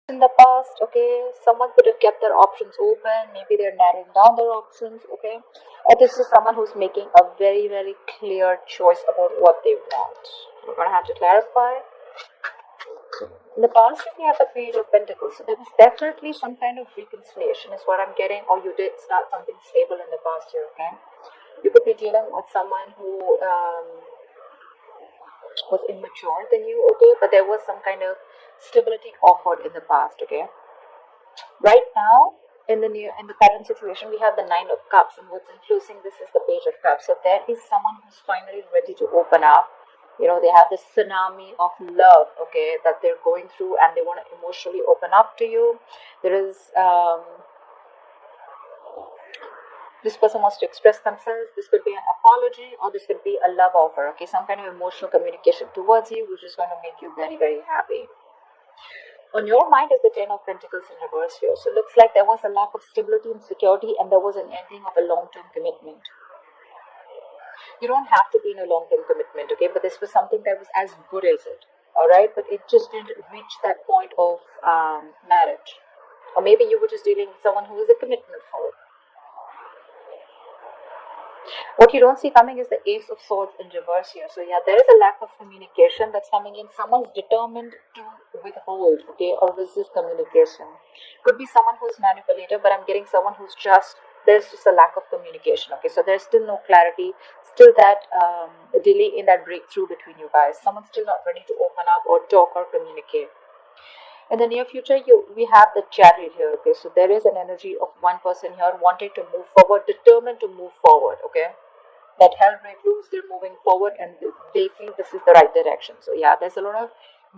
in the past, okay, someone could have kept their options open, maybe they're narrowing down their options, okay, or this is someone who's making a very, very clear choice about what they want. We're gonna have to clarify. In the past, we have the Page of Pentacles, so there was definitely some kind of reconciliation, is what I'm getting, or you did start something stable in the past year, okay? You could be dealing with someone who was immature than you, okay, but there was some kind of stability offered in the past, okay. Right now, in the current situation, we have the Nine of Cups, and what's influencing this is the Page of Cups. So there is someone who's finally ready to open up. You know, they have this tsunami of love, okay, that they're going through, and they want to emotionally open up to you. There is this person wants to express themselves. This could be an apology, or this could be a love offer, okay, some kind of emotional communication towards you, which is going to make you very, very happy. On your mind is the Ten of Pentacles in reverse here. So it looks like there was a lack of stability and security, and there was an ending of a long-term commitment. You don't have to be in a long-term commitment, okay? But this was something that was as good as it, all right? But it just didn't reach that point of marriage. Or maybe you were just dealing with someone who was a commitment for. What you don't see coming is the Ace of Swords in reverse here. So yeah, there is a lack of communication that's coming in. Someone's determined to withhold, okay, or resist communication. Could be someone who's manipulative, but I'm getting someone who's just, there's just a lack of communication, okay. So there's still no clarity, still that delay in that breakthrough between you guys. Someone's still not ready to open up or talk or communicate. In the near future, we have the Chariot here, okay. So there is an energy of one person here wanting to move forward, determined to move forward, okay. That hell break loose, they're moving forward, and they feel this is the right direction. So yeah, there's a lot of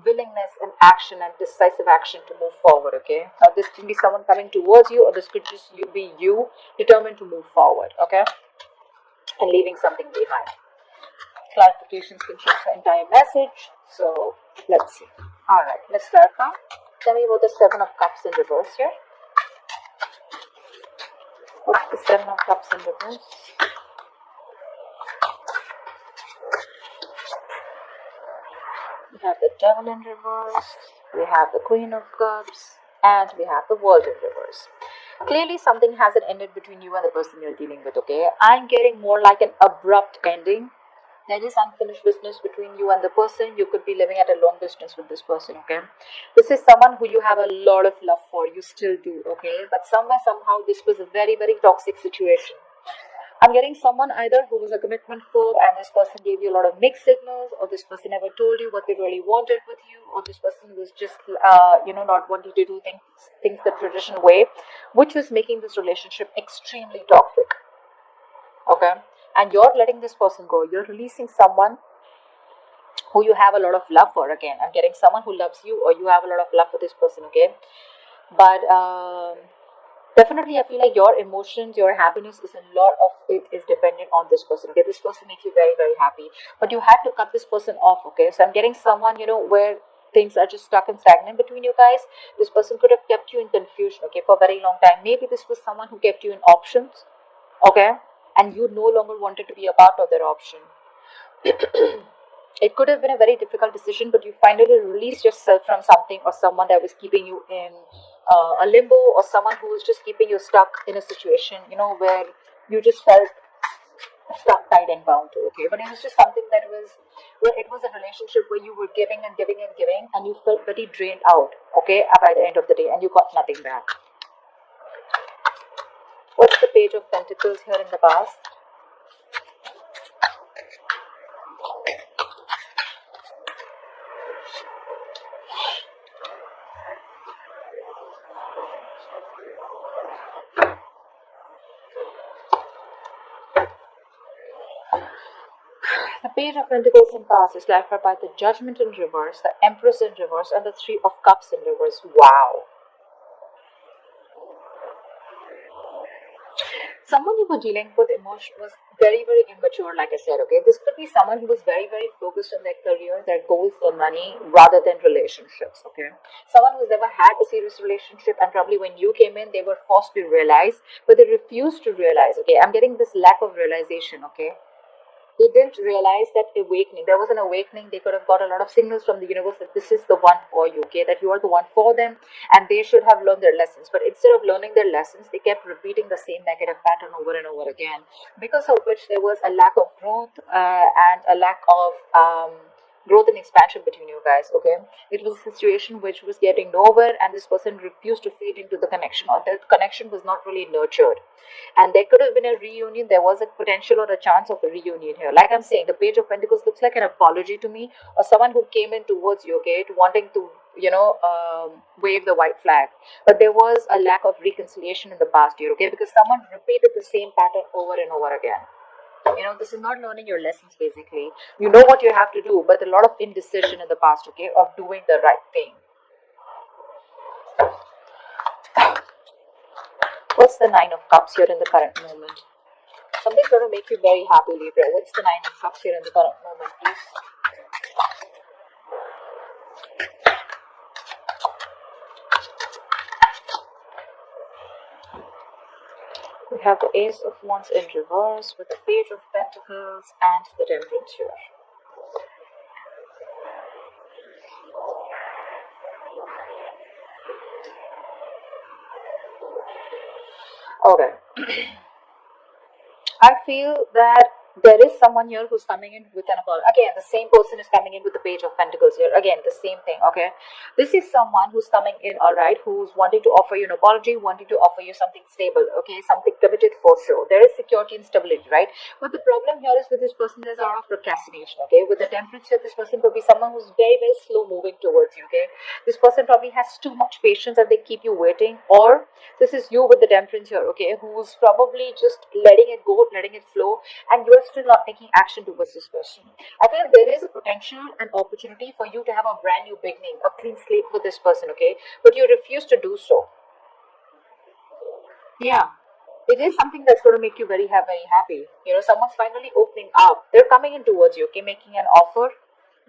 willingness and action and decisive action to move forward, okay. Now this could be someone coming towards you, or this could just be you determined to move forward, okay, and leaving something behind. Clarifications can change the entire message. So let's see. All right, let's clarify. Tell me about the Seven of Cups in reverse here. What's the Seven of Cups in reverse? We have the Devil in reverse, we have the Queen of Cups, and we have the World in reverse. Clearly something hasn't ended between you and the person you're dealing with, okay? I'm getting more like an abrupt ending. There is unfinished business between you and the person. You could be living at a long distance with this person, okay? This is someone who you have a lot of love for. You still do, okay? But somewhere, somehow, this was a very, very toxic situation. I'm getting someone either who was a commitment phobe, and this person gave you a lot of mixed signals, or this person never told you what they really wanted with you, or this person was just, not wanting to do things the traditional way, which was making this relationship extremely toxic, okay? And you're letting this person go. You're releasing someone who you have a lot of love for. Again, I'm getting someone who loves you, or you have a lot of love for this person, okay? But definitely I feel like your emotions, your happiness, is a lot of it is dependent on this person, okay? This person makes you very, very happy, but you had to cut this person off, okay? So I'm getting someone, where things are just stuck and stagnant between you guys. This person could have kept you in confusion, okay, for a very long time. Maybe this was someone who kept you in options, okay, and you no longer wanted to be a part of their option. It could have been a very difficult decision, but you finally released yourself from something or someone that was keeping you in a limbo, or someone who was just keeping you stuck in a situation, where you just felt stuck, tied, and bound to, okay? But it was just something where it was a relationship where you were giving and giving and giving, and you felt very drained out, okay, by the end of the day, and you got nothing back. What's the Page of Pentacles here in the past? The Page of Pentacles in past is clarified by the Judgment in reverse, the Empress in reverse, and the Three of Cups in reverse. Wow. Someone you were dealing with emotion was very, very immature, like I said, okay? This could be someone who was very, very focused on their career, their goals, their money, rather than relationships, okay? Someone who's never had a serious relationship, and probably when you came in, they were forced to realize, but they refused to realize, okay? I'm getting this lack of realization, okay? They didn't realize that awakening. There was an awakening. They could have got a lot of signals from the universe that this is the one for you, okay? That you are the one for them, and they should have learned their lessons. But instead of learning their lessons, they kept repeating the same negative pattern over and over again, because of which there was a lack of growth and a lack of growth and expansion between you guys, okay? It was a situation which was getting nowhere, and this person refused to feed into the connection, or the connection was not really nurtured. And there could have been a reunion. There was a potential or a chance of a reunion here. Like I'm saying, the Page of Pentacles looks like an apology to me, or someone who came in towards you, okay, to wanting to, wave the white flag. But there was a lack of reconciliation in the past year, okay, because someone repeated the same pattern over and over again. This is not learning your lessons. Basically, you know what you have to do, but a lot of indecision in the past, okay, of doing the right thing. What's the Nine of Cups here in the current moment? Something's going to make you very happy, Libra. What's the Nine of Cups here in the current moment, please? We have the Ace of Wands in reverse with the Page of Pentacles and the Temperance here. Okay. I feel that there is someone here who's coming in with an apology. Again, the same person is coming in with the Page of Pentacles here. Again, the same thing, okay? This is someone who's coming in, all right, who's wanting to offer you an apology, wanting to offer you something stable, okay? Something committed for sure. There is security and stability, right? But the problem here is with this person, there's a lot of procrastination, okay? With the Temperance here, this person could be someone who's very, very slow moving towards you, okay? This person probably has too much patience and they keep you waiting. Or this is you with the Temperance here, okay? Who's probably just letting it go, letting it flow, and you're still not taking action towards this person. I feel there is a potential and opportunity for you to have a brand new beginning, a clean slate with this person, okay? But you refuse to do so. Yeah. It is something that's going to make you very happy. Someone's finally opening up. They're coming in towards you, okay, making an offer,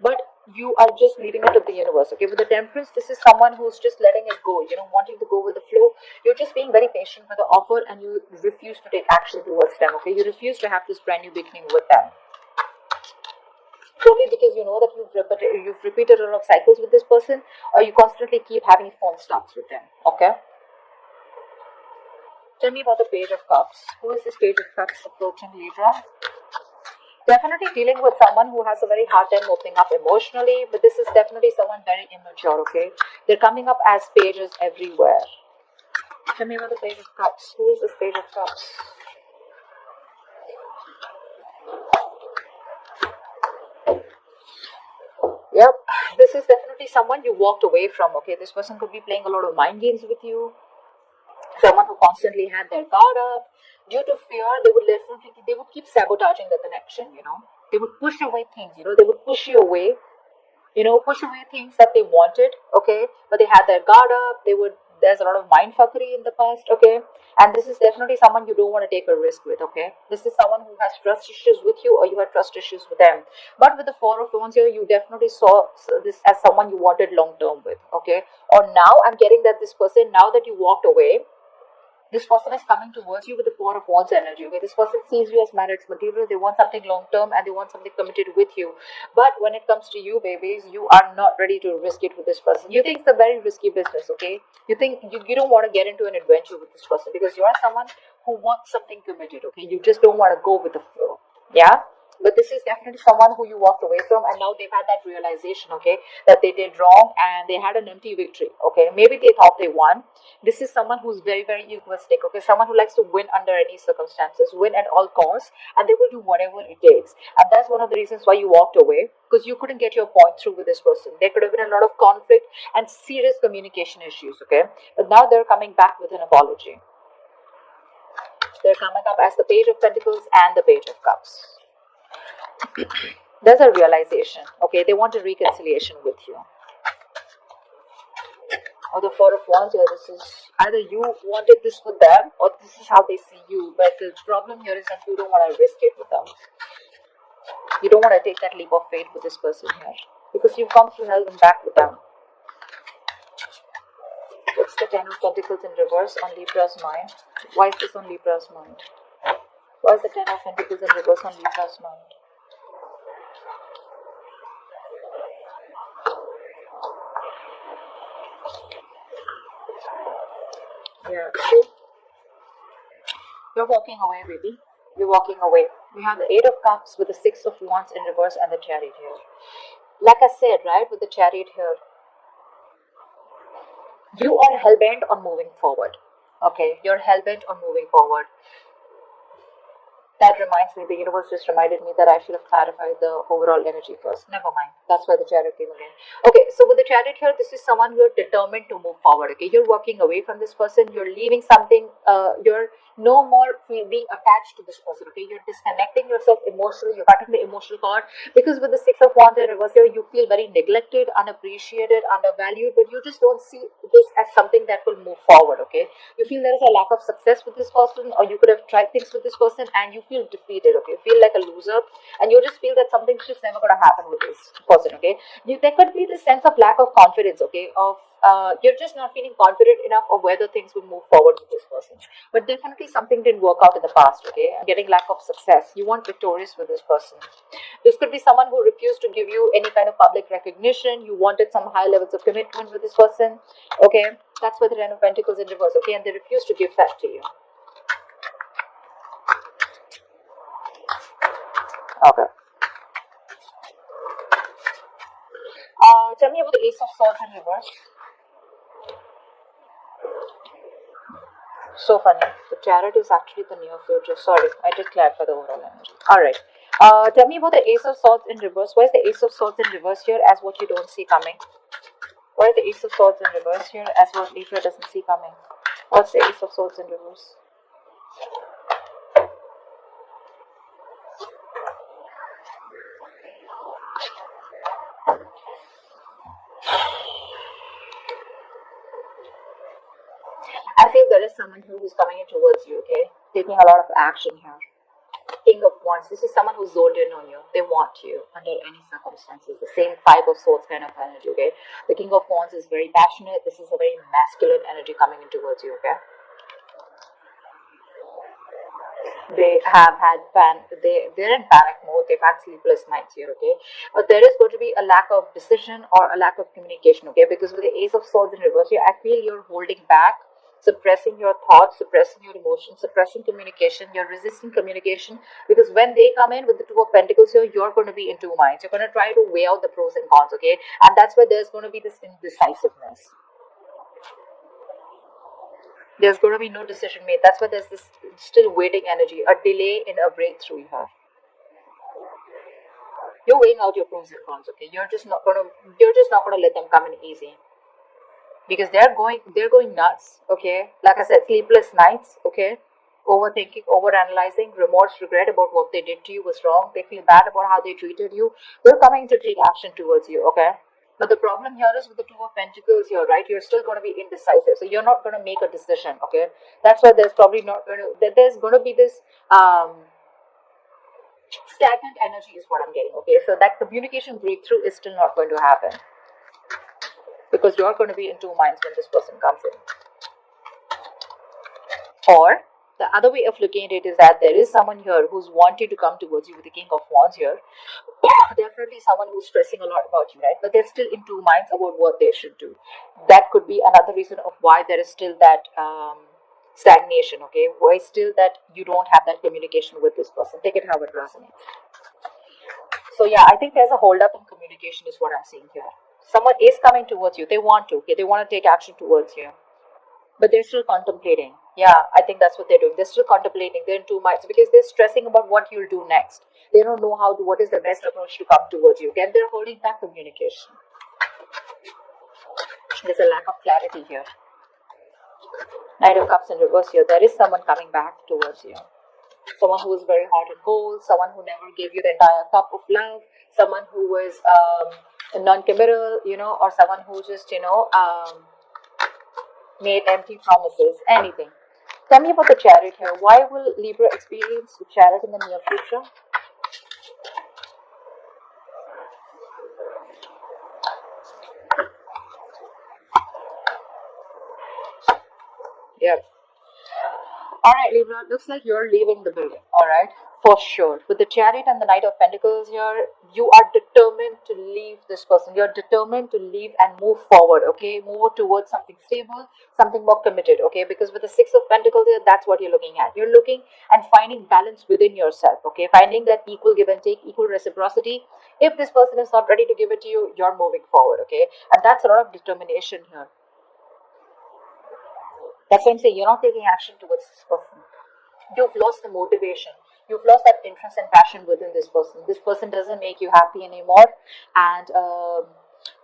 but you are just leaving it to the universe, okay? With the Temperance, this is someone who's just letting it go, wanting to go with the flow. You're just being very patient with the offer, and you refuse to take action towards them, okay? You refuse to have this brand new beginning with them. Probably because you know that you've repeated a lot of cycles with this person, or you constantly keep having phone stops with them, okay? Tell me about the Page of Cups. Who is this Page of Cups approaching, Libra? Definitely dealing with someone who has a very hard time opening up emotionally, but this is definitely someone very immature, okay? They're coming up as pages everywhere. Tell me about the Page of Cups. Who is this Page of Cups? Yep, this is definitely someone you walked away from, okay? This person could be playing a lot of mind games with you. Someone who constantly had their guard up. Due to fear, they would keep sabotaging the connection, They would push away things, They would push you away, push away things that they wanted, okay? But they had their guard up. There's a lot of mind fuckery in the past, okay? And this is definitely someone you don't want to take a risk with, okay? This is someone who has trust issues with you, or you have trust issues with them. But with the Four of Wands here, you definitely saw this as someone you wanted long term with, okay? Or now I'm getting that this person, now that you walked away, this person is coming towards you with the Four of Wands energy. Okay, this person sees you as marriage material. They want something long term, and they want something committed with you. But when it comes to you, babies, you are not ready to risk it with this person. You think it's a very risky business, okay? You think you don't want to get into an adventure with this person because you are someone who wants something committed, okay? You just don't want to go with the flow. Yeah? But this is definitely someone who you walked away from, and now they've had that realization, okay, that they did wrong and they had an empty victory, okay? Maybe they thought they won. This is someone who's very, very egoistic, okay? Someone who likes to win under any circumstances, win at all costs, and they will do whatever it takes. And that's one of the reasons why you walked away, because you couldn't get your point through with this person. There could have been a lot of conflict and serious communication issues, okay? But now they're coming back with an apology. They're coming up as the Page of Pentacles and the Page of Cups. There's a realization, okay? They want a reconciliation with you. Or the Four of Wands here, this is either you wanted this with them, or this is how they see you. But the problem here is that you don't want to risk it with them. You don't want to take that leap of faith with this person here, because you've come through hell and back with them. What's the Ten of Pentacles in reverse on Libra's mind? Why is this on Libra's mind? Why is the Ten of Pentacles in reverse on Libra's mind? Yeah. See, you're walking away, baby. You're walking away. We have the Eight of Cups with the Six of Wands in reverse and the Chariot here. Like I said, right, with the Chariot here, you are hell bent on moving forward. Okay, you're hell bent on moving forward. That reminds me, the universe just reminded me that I should have clarified the overall energy first. Never mind. That's why the chariot came again. Okay, so with the chariot here, this is someone you're determined to move forward. Okay, you're walking away from this person. You're leaving something. You're no more being attached to this person. Okay, you're disconnecting yourself emotionally. You're cutting the emotional cord because with the Six of Wands in reverse here, you feel very neglected, unappreciated, undervalued. But you just don't see this as something that will move forward. Okay, you feel there is a lack of success with this person, or you could have tried things with this person and you feel defeated. Okay, you feel like a loser, and you just feel that something's just never going to happen with this person. Okay, there could be this sense of lack of confidence. Okay, of you're just not feeling confident enough of whether things will move forward with this person. But definitely something didn't work out in the past. Okay, getting lack of success, you want victorious with this person. This could be someone who refused to give you any kind of public recognition. You wanted some high levels of commitment with this person. Okay, that's where the Ten of Pentacles in reverse. Okay, and they refuse to give that to you. Okay. Tell me about the Ace of Swords in reverse. So funny. The Chariot is actually the near future. Sorry, I did clarify the overall energy. Alright. Tell me about the Ace of Swords in reverse. Why is the Ace of Swords in reverse here as what you don't see coming? Why is the Ace of Swords in reverse here as what Libra doesn't see coming? What's the Ace of Swords in reverse? I feel there is someone who is coming in towards you, okay? Taking a lot of action here. King of Wands. This is someone who's zoned in on you. They want you under any circumstances. The same Five of Swords kind of energy, okay? The King of Wands is very passionate. This is a very masculine energy coming in towards you, okay? They have had they're in panic mode. They've had sleepless nights here, okay? But there is going to be a lack of decision or a lack of communication, okay? Because with the Ace of Swords in reverse here, I feel you're holding back, suppressing your thoughts, suppressing your emotions, suppressing communication. You're resisting communication because when they come in with the Two of Pentacles here, you're going to be in two minds. You're going to try to weigh out the pros and cons, okay? And that's where there's going to be this indecisiveness. There's going to be no decision made. That's why there's this still waiting energy, a delay in a breakthrough you have. You're weighing out your pros and cons, okay? You're just not gonna let them come in easy. Because they're going nuts, okay? Like I said, sleepless nights, okay? Overthinking, overanalyzing, remorse, regret about what they did to you was wrong. They feel bad about how they treated you. They're coming to take action towards you, okay? But the problem here is with the Two of Pentacles here, right? You're still going to be indecisive. So you're not going to make a decision, okay? That's why there's probably not going to, there's going to be this stagnant energy is what I'm getting, okay? So that communication breakthrough is still not going to happen. Because you're going to be in two minds when this person comes in. Or the other way of looking at it is that there is someone here who's wanting to come towards you with the King of Wands here. Definitely someone who's stressing a lot about you, right? But they're still in two minds about what they should do. That could be another reason of why there is still that stagnation, okay? Why still that you don't have that communication with this person. Take it how it resonates. So yeah, I think there's a hold up in communication is what I'm seeing here. Someone is coming towards you. They want to, okay? They want to take action towards you. But they're still contemplating. Yeah, I think that's what they're doing. They're still contemplating. They're in two minds because they're stressing about what you'll do next. They don't know what is the best approach to come towards you. Again, they're holding back communication. There's a lack of clarity here. Knight of Cups in reverse here. There is someone coming back towards you. Someone who is very hot and cold. Someone who never gave you the entire cup of love. Someone who was non-committal, or someone who just, made empty promises, anything. Tell me about the Chariot here. Why will Libra experience the Chariot in the near future? Yep. Alright, Libra, looks like you're leaving the building. Alright, for sure. With the Chariot and the Knight of Pentacles here, you are determined to leave this person. You're determined to leave and move forward, okay? Move towards something stable, something more committed, okay? Because with the Six of Pentacles here, that's what you're looking at. You're looking and finding balance within yourself, okay? Finding that equal give and take, equal reciprocity. If this person is not ready to give it to you, you're moving forward, okay? And that's a lot of determination here. That's why I'm saying you're not taking action towards this person. You've lost the motivation. You've lost that interest and passion within this person. This person doesn't make you happy anymore. And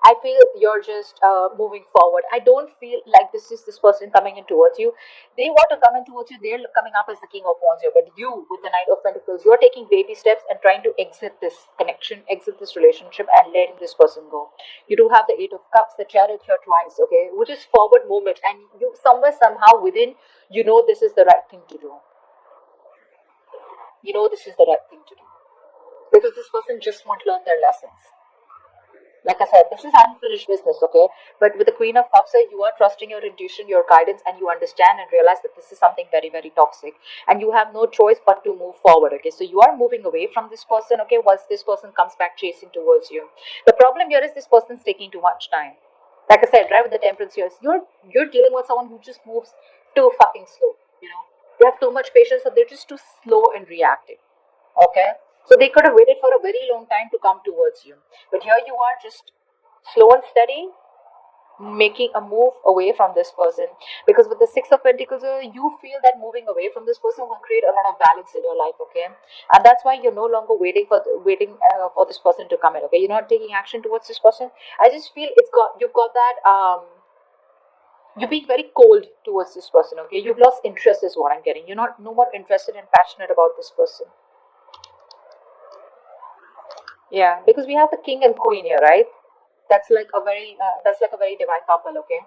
I feel you're just moving forward. I don't feel like this is this person coming in towards you. They want to come in towards you. They're coming up as the King of Wands here. But you, with the Knight of Pentacles, you're taking baby steps and trying to exit this connection, exit this relationship, and letting this person go. You do have the Eight of Cups, the Chariot here twice, okay, which is forward movement. And you somewhere, somehow within, you know this is the right thing to do. You know this is the right thing to do. Because this person just won't learn their lessons. Like I said, this is unfinished business, okay? But with the Queen of Cups, you are trusting your intuition, your guidance, and you understand and realize that this is something very, very toxic. And you have no choice but to move forward, okay? So you are moving away from this person, okay, once this person comes back chasing towards you. The problem here is this person's taking too much time. Like I said, right, with the Temperance here, you're dealing with someone who just moves too fucking slow, you know? They have too much patience, so they're just too slow and reactive, okay? So they could have waited for a very long time to come towards you. But here you are just slow and steady, making a move away from this person. Because with the Six of Pentacles, you feel that moving away from this person will create a lot of balance in your life, okay? And that's why you're no longer waiting for this person to come in, okay? You're not taking action towards this person. I just feel you've got that you're being very cold towards this person, okay? You've lost interest is what I'm getting. You're not no more interested and passionate about this person. Yeah, because we have the King and Queen here, right? That's like a very divine couple, okay?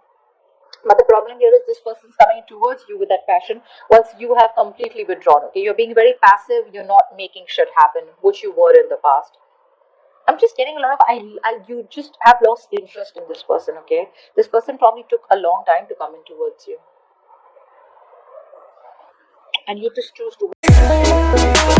But the problem here is this person's coming towards you with that passion once you have completely withdrawn, okay? You're being very passive, you're not making shit happen, which you were in the past. I'm just getting a lot of you just have lost interest in this person, okay? This person probably took a long time to come in towards you. And you just choose to